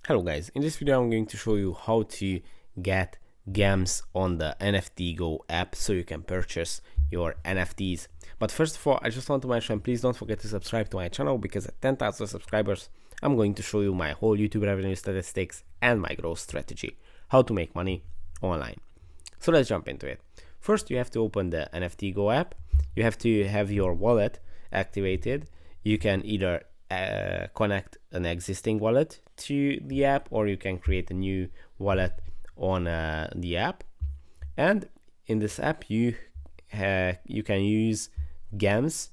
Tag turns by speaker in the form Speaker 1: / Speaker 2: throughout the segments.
Speaker 1: Hello guys, in this video I'm going to show you how to get gems on the NFT Go app so you can purchase your NFTs. But first of all, I just want to mention, please don't forget to subscribe to my channel, because at 10,000 subscribers I'm going to show you my whole YouTube revenue statistics and my growth strategy, how to make money online. So let's jump into it. First, you have to open the NFT Go app. You have to have your wallet activated. You can either connect an existing wallet to the app, or you can create a new wallet on the app. And in this app, you can use gems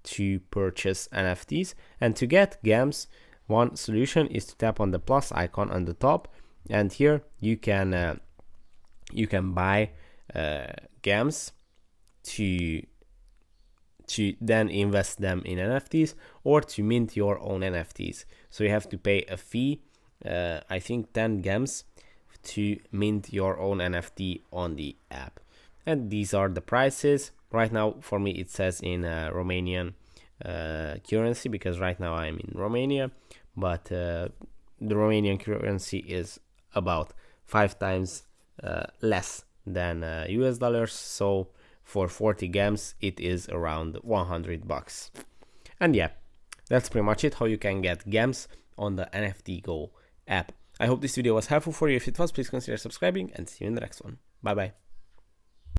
Speaker 1: to purchase NFTs. And to get gems, one solution is to tap on the plus icon on the top, and here you can buy gems to then invest them in NFTs, or to mint your own NFTs. So you have to pay a fee, I think 10 gems, to mint your own NFT on the app. And these are the prices. Right now for me it says in Romanian currency, because right now I'm in Romania, but the Romanian currency is about 5 times less than US dollars. So for 40 gems it is around 100 bucks. And yeah, that's pretty much it, how you can get gems on the NFT Go app. I hope this video was helpful for you. If it was, please consider subscribing, and see you in the next one. Bye bye.